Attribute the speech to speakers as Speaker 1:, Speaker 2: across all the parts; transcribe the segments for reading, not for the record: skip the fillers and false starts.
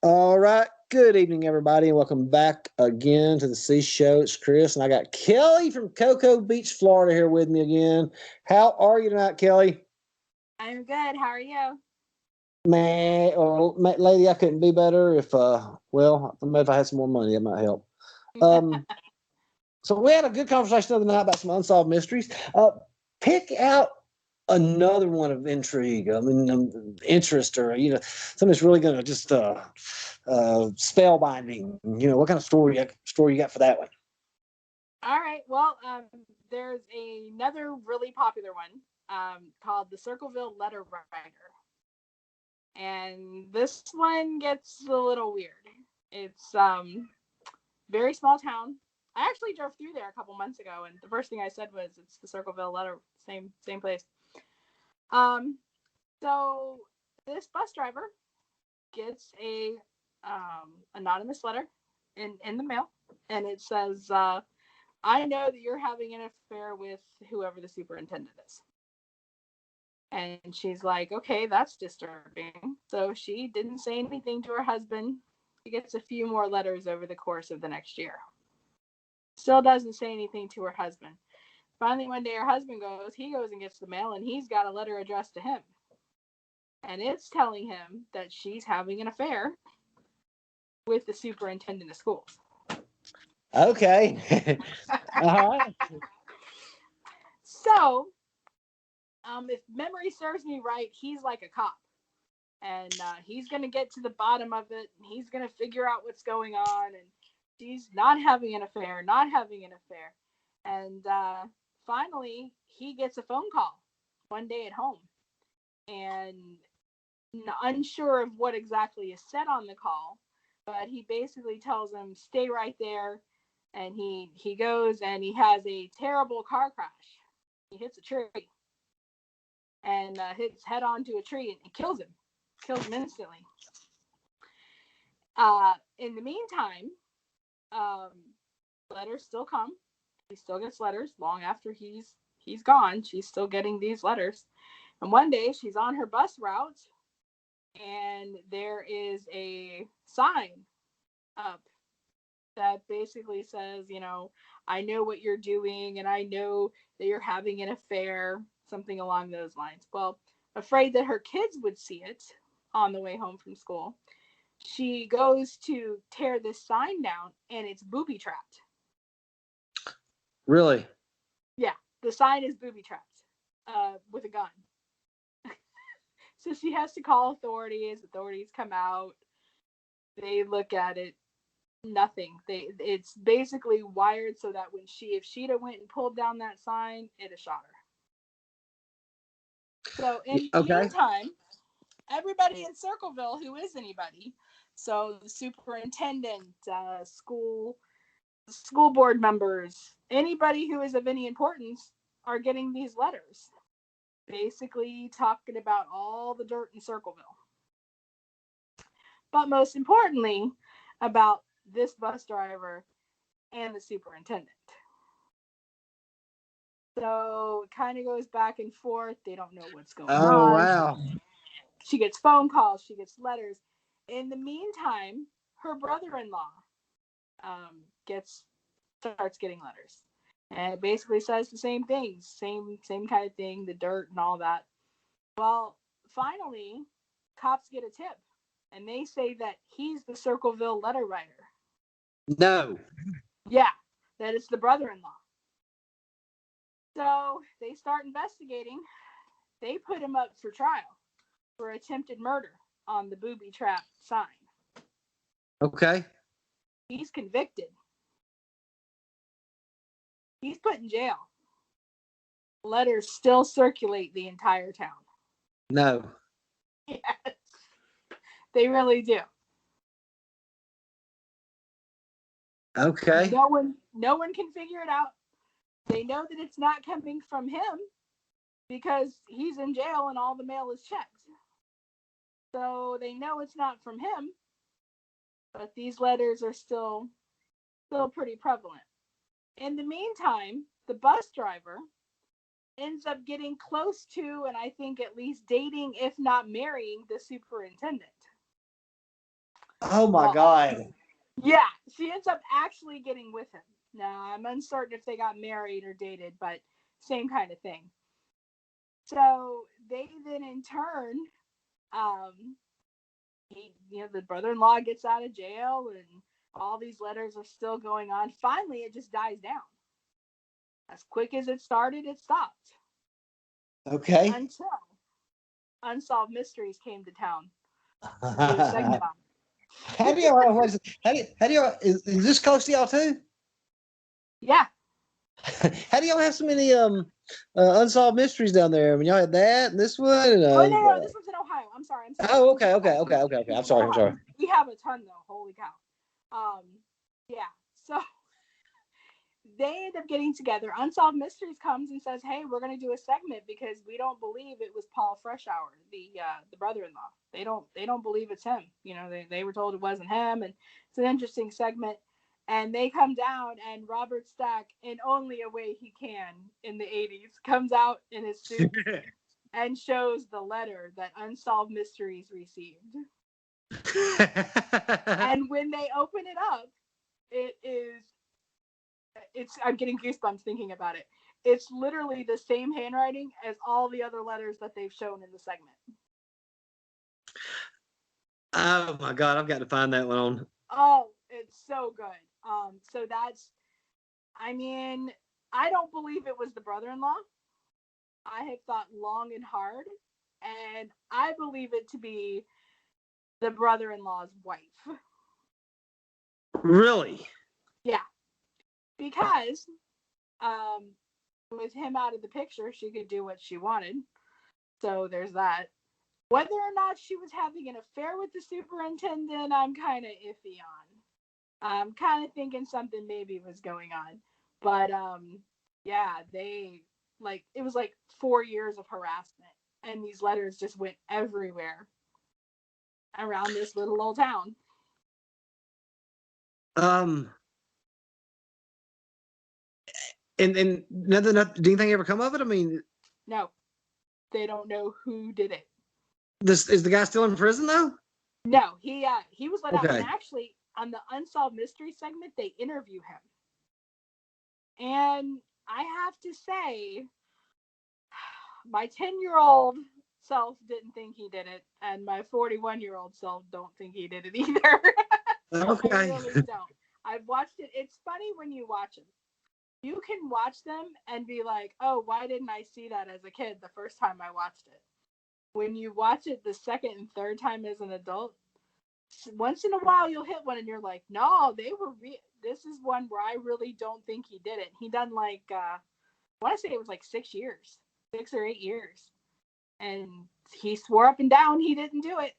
Speaker 1: All right. Good evening, everybody, and welcome back again to the C Show. It's Chris, and I got Kelly from Cocoa Beach, Florida, here with me again. How are you tonight, Kelly?
Speaker 2: I'm good. How are you?
Speaker 1: Lady, I couldn't be better maybe if I had some more money, that might help. Um, so we had a good conversation the other night about some unsolved mysteries. Pick out another one of intrigue. I mean, interest, or something that's really going to just spellbinding. What kind of story you got for that one?
Speaker 2: All right. Well, there's another really popular one called the Circleville Letter Writer. And this one gets a little weird. It's very small town. I actually drove through there a couple months ago, and the first thing I said was it's the Circleville Letter, same place. Um, so this bus driver gets a anonymous letter in the mail, and it says, "I know that you're having an affair with whoever the superintendent is." And she's like, "Okay, that's disturbing." So she didn't say anything to her husband. She gets a few more letters over the course of the next year. Still doesn't say anything to her husband. Finally, one day her husband goes and gets the mail, and he's got a letter addressed to him. And it's telling him that she's having an affair with the superintendent of schools.
Speaker 1: Okay. All right.
Speaker 2: So, if memory serves me right, he's like a cop. And he's going to get to the bottom of it. And he's going to figure out what's going on. And she's not having an affair, not having an affair. And finally, he gets a phone call one day at home. And unsure of what exactly is said on the call, but he basically tells him, stay right there. And he goes and he has a terrible car crash. He hits a tree and hits head onto a tree and kills him instantly. In the meantime, um, letters still come. He still gets letters long after he's gone. She's still getting these letters. And one day she's on her bus route, and there is a sign up that basically says, I know what you're doing, and I know that you're having an affair, something along those lines. Well, afraid that her kids would see it on the way home from school, she goes to tear this sign down, and it's booby trapped.
Speaker 1: Really?
Speaker 2: Yeah, the sign is booby trapped with a gun. So she has to call authorities. Authorities come out. They look at it. Nothing. It's basically wired so that if she'd have went and pulled down that sign, it'd have shot her. So in the
Speaker 1: Okay.
Speaker 2: meantime, everybody in Circleville who is anybody, so the superintendent, school board members, anybody who is of any importance, are getting these letters, basically talking about all the dirt in Circleville. But most importantly, about this bus driver and the superintendent. So it kind of goes back and forth. They don't know what's going
Speaker 1: Oh,
Speaker 2: on.
Speaker 1: wow.
Speaker 2: She gets phone calls. She gets letters. In the meantime, her brother-in-law gets starts getting letters, and it basically says the same things, same kind of thing, the dirt and all that. Well, finally, cops get a tip, and they say that he's the Circleville letter writer.
Speaker 1: No.
Speaker 2: Yeah, that it's the brother-in-law. So they start investigating. They put him up for trial for attempted murder on the booby trap sign.
Speaker 1: Okay.
Speaker 2: He's convicted. He's put in jail. Letters still circulate the entire town.
Speaker 1: No.
Speaker 2: Yes, they really do.
Speaker 1: Okay.
Speaker 2: No one can figure it out. They know that it's not coming from him because he's in jail and all the mail is checked. So they know it's not from him, but these letters are still pretty prevalent. In the meantime, the bus driver ends up getting close to, and I think at least dating, if not marrying, the superintendent.
Speaker 1: Oh my
Speaker 2: Well,
Speaker 1: God.
Speaker 2: yeah, she ends up actually getting with him. Now, I'm uncertain if they got married or dated, but same kind of thing. So they then in turn, the brother-in-law gets out of jail and all these letters are still going on. Finally, it just dies down. As quick as it started, it stopped.
Speaker 1: Okay.
Speaker 2: Until Unsolved Mysteries came to town to do a segment on it.
Speaker 1: How do y'all? How do y'all? Is this close to y'all too?
Speaker 2: Yeah.
Speaker 1: How do y'all have so many unsolved mysteries down there? I mean, y'all had that and this one. And,
Speaker 2: Oh no, this one's in Ohio. I'm sorry.
Speaker 1: oh,
Speaker 2: This one's in Ohio.
Speaker 1: okay. I'm
Speaker 2: This is in
Speaker 1: sorry. I'm
Speaker 2: Ohio.
Speaker 1: sorry.
Speaker 2: We have a ton though. Holy cow. Yeah. So they end up getting together. Unsolved Mysteries comes and says, "Hey, we're going to do a segment because we don't believe it was Paul Freshour, the brother-in-law. They don't believe it's him. They were told it wasn't him, and it's an interesting segment." And they come down, and Robert Stack, in only a way he can in the '80s, comes out in his suit and shows the letter that Unsolved Mysteries received. And when they open it up, I'm getting goosebumps thinking about it. It's literally the same handwriting as all the other letters that they've shown in the segment.
Speaker 1: Oh my God, I've got to find that one on.
Speaker 2: Oh, it's so good. So I don't believe it was the brother-in-law. I have thought long and hard, and I believe it to be the brother-in-law's wife.
Speaker 1: Really?
Speaker 2: Yeah, because with him out of the picture, she could do what she wanted. So there's that. Whether or not she was having an affair with the superintendent, I'm kind of iffy on. I'm kind of thinking something maybe was going on. But yeah, it was like 4 years of harassment, and these letters just went everywhere around this little old town.
Speaker 1: And nothing. Did anything ever come of it? I mean,
Speaker 2: No, they don't know who did it.
Speaker 1: this is the guy still in prison though?
Speaker 2: No, he was let out, and
Speaker 1: Okay.
Speaker 2: actually on the Unsolved Mystery segment, they interview him. And I have to say, my 10-year-old self didn't think he did it, and my 41-year-old self don't think he did it either.
Speaker 1: Okay.
Speaker 2: I really don't. I've watched it. It's funny when you watch them. You can watch them and be like, oh, why didn't I see that as a kid the first time I watched it? When you watch it the second and third time as an adult, once in a while you'll hit one and you're like, no, this is one where I really don't think he did it. He done I want to say it was like 6 years, 6 or 8 years. And he swore up and down he didn't do it.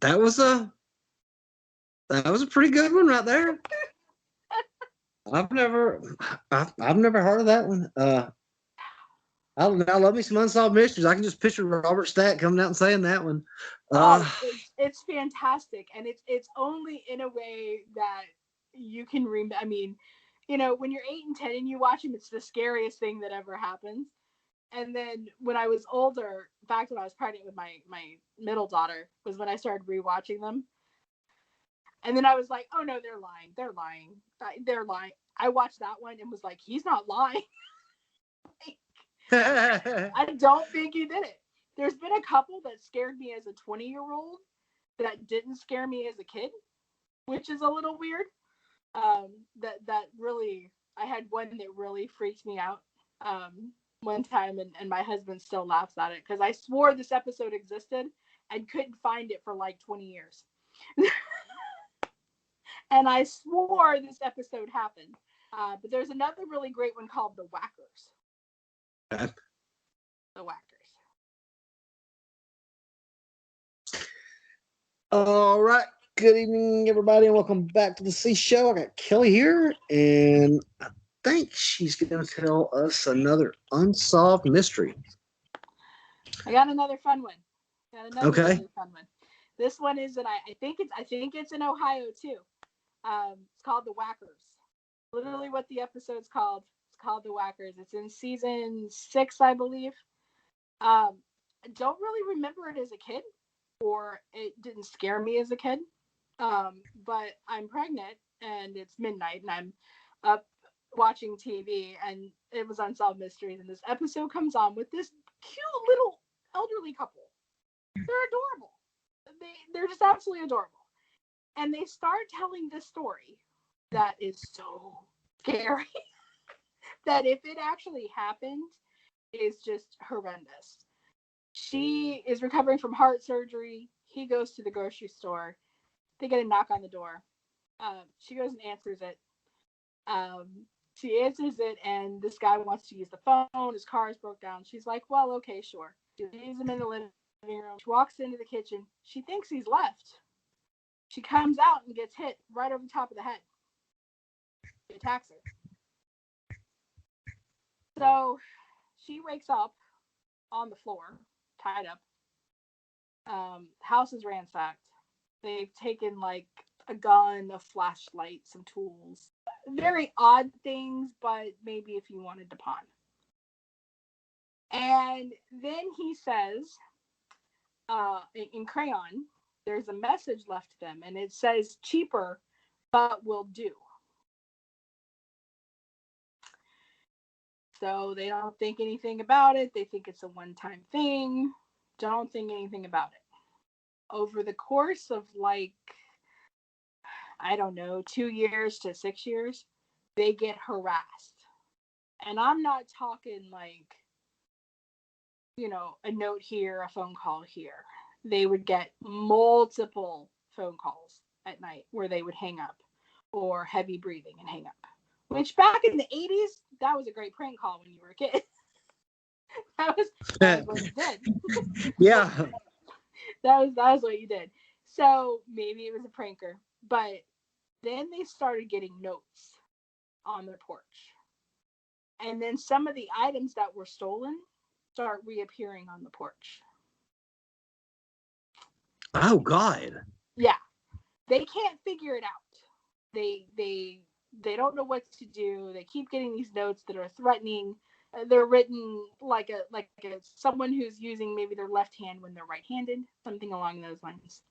Speaker 1: That was a pretty good one right there. I've never heard of that one. I love me some Unsolved Mysteries. I can just picture Robert Stack coming out and saying that one.
Speaker 2: It's fantastic, and it's only in a way that you can remember. I mean, when you're 8 and 10 and you watch them, it's the scariest thing that ever happens. And then when I was older, in fact, when I was pregnant with my middle daughter, was when I started rewatching them. And then I was like, oh no, they're lying. They're lying. I watched that one and was like, he's not lying. I don't think he did it. There's been a couple that scared me as a 20-year-old that didn't scare me as a kid, which is a little weird. That really, I had one that really freaked me out one time, and my husband still laughs at it because I swore this episode existed and couldn't find it for like 20 years. And I swore this episode happened. But there's another really great one called The Whackers. The Whackers.
Speaker 1: All right. Good evening, everybody, and welcome back to the C Show. I got Kellie here, and I think she's going to tell us another unsolved mystery.
Speaker 2: I got another fun one.
Speaker 1: Okay.
Speaker 2: Really fun one. This one is that I think it's in Ohio too. It's called The Whackers. Literally what the episode's called. It's called The Whackers. It's in season 6, I believe. I don't really remember it as a kid. or it didn't scare me as a kid. But I'm pregnant and it's midnight and I'm up watching TV and it was Unsolved Mysteries and this episode comes on with this cute little elderly couple. They're adorable. They're just absolutely adorable. And they start telling this story that is so scary that if it actually happened, is just horrendous. She is recovering from heart surgery. He goes to the grocery store. They get a knock on the door. She goes and answers it. She answers it, and this guy wants to use the phone. His car is broke down. She's like, well, okay, sure. She leaves him in the living room. She walks into the kitchen. She thinks he's left. She comes out and gets hit right over the top of the head. He attacks her. So she wakes up on the floor, tied up. House is ransacked. They've taken like a gun, a flashlight, some tools. Very odd things, but maybe if you wanted to pawn. And then he says, in crayon, there's a message left to them, and it says cheaper, but will do. So they don't think anything about it. They think it's a one-time thing. Don't think anything about it. Over the course of like, I don't know, 2 years to 6 years, they get harassed. And I'm not talking like, you know, a note here, a phone call here. They would get multiple phone calls at night where they would hang up or heavy breathing and hang up. Which back in the 80s, that was a great prank call when you were a kid. that was what you did.
Speaker 1: Yeah.
Speaker 2: that was what you did. So maybe it was a pranker. But then they started getting notes on their porch. And then some of the items that were stolen start reappearing on the porch.
Speaker 1: Oh God.
Speaker 2: Yeah. They can't figure it out. They don't know what to do. They keep getting these notes that are threatening. They're written like a someone who's using maybe their left hand when they're right-handed, something along those lines.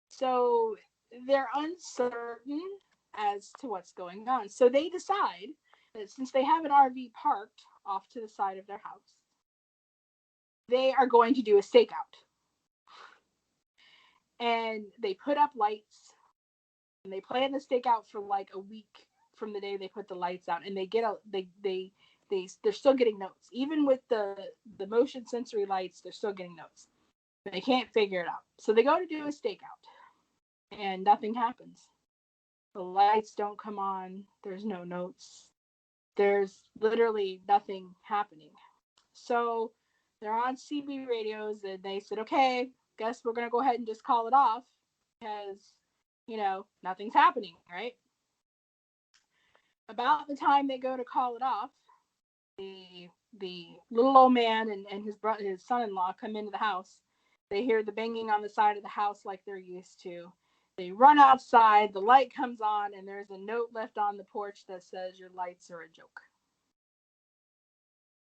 Speaker 2: So they're uncertain as to what's going on. So they decide that since they have an RV parked off to the side of their house, they are going to do a stakeout. And they put up lights and they plan the stakeout for like a week from the day they put the lights out, and they get a they're still getting notes. Even with the motion sensory lights, they're still getting notes. They can't figure it out. So they go to do a stakeout and nothing happens. The lights don't come on. There's no notes. There's literally nothing happening. So they're on CB radios and they said, okay, guess we're going to go ahead and just call it off because, you know, nothing's happening, right? About the time they go to call it off, the little old man and his son-in-law come into the house. They hear the banging on the side of the house like they're used to. They run outside, the light comes on, and there's a note left on the porch that says, your lights are a joke.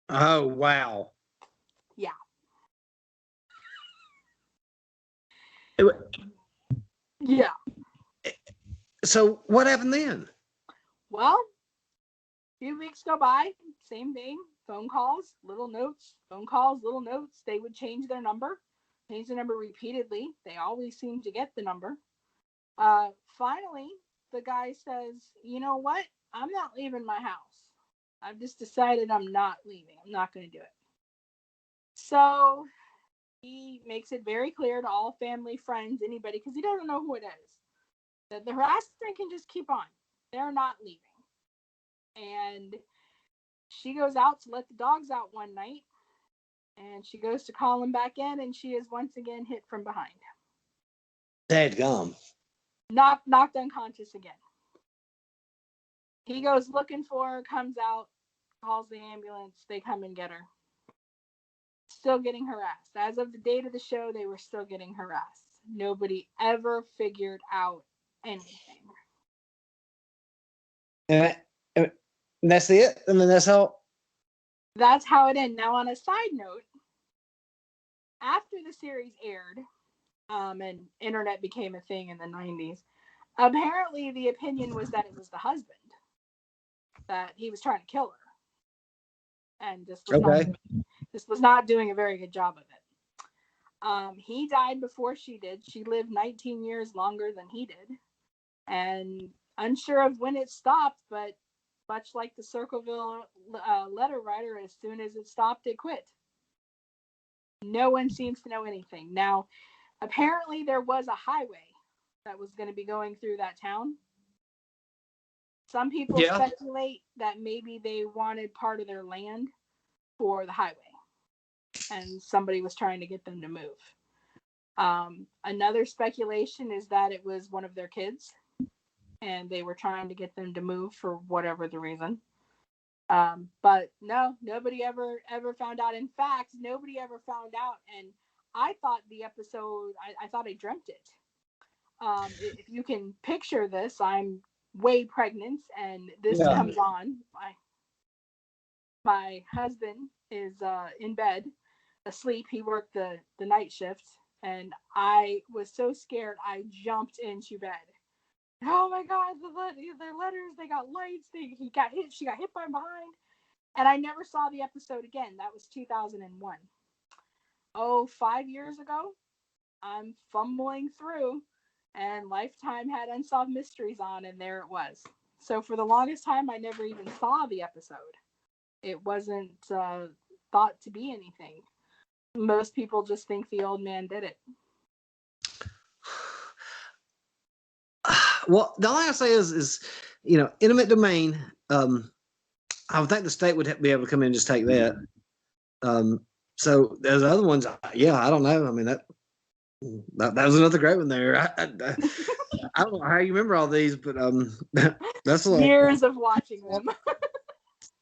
Speaker 1: Oh, wow.
Speaker 2: Yeah. Yeah.
Speaker 1: So what happened then?
Speaker 2: Well, a few weeks go by, same thing, phone calls, little notes, phone calls, little notes. They would change the number repeatedly. They always seem to get the number. Finally, the guy says, you know what? I'm not leaving my house. I've just decided I'm not leaving. I'm not going to do it. So he makes it very clear to all family, friends, anybody, because he doesn't know who it is, that the harassment can just keep on. They're not leaving. And she goes out to let the dogs out one night, and she goes to call him back in, and she is once again hit from behind.
Speaker 1: Dadgum.
Speaker 2: Knocked unconscious again. He goes looking for her, comes out, calls the ambulance. They come and get her. Still getting harassed. As of the date of the show, they were still getting harassed. Nobody ever figured out anything.
Speaker 1: And that's it? And then that's how?
Speaker 2: That's how it ended. Now, on a side note, after the series aired, and internet became a thing in the 90s, apparently the opinion was that it was the husband, that he was trying to kill her, and this was not doing a very good job of it. He died before she did. She lived 19 years longer than he did, and unsure of when it stopped, but much like the Circleville letter writer, as soon as it stopped, it quit. No one seems to know anything. Now, apparently there was a highway that was going to be going through that town. Some people speculate that maybe they wanted part of their land for the highway, and somebody was trying to get them to move. Another speculation is that it was one of their kids, and they were trying to get them to move for whatever the reason. But no, nobody ever found out. In fact, nobody ever found out. And I thought the episode, I thought I dreamt it. If you can picture this, I'm way pregnant, and this comes on. My husband is in bed, asleep. He worked the night shift, and I was so scared I jumped into bed. Oh my God, the letters, they got lights, she got hit by behind. And I never saw the episode again. That was 2001. 5 years ago, I'm fumbling through, and Lifetime had Unsolved Mysteries on, and there it was. So for the longest time, I never even saw the episode. It wasn't thought to be anything. Most people just think the old man did it.
Speaker 1: Well, the only thing I say is, intimate domain. I would think the state would be able to come in and just take that. So there's other ones. Yeah, I don't know. I mean, that was another great one there. I don't know how you remember all these, but that's a lot.
Speaker 2: Years of watching them.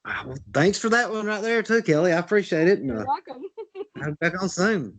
Speaker 1: Well, thanks for that one right there too, Kelly. I appreciate it.
Speaker 2: You're welcome.
Speaker 1: I'll be back on soon.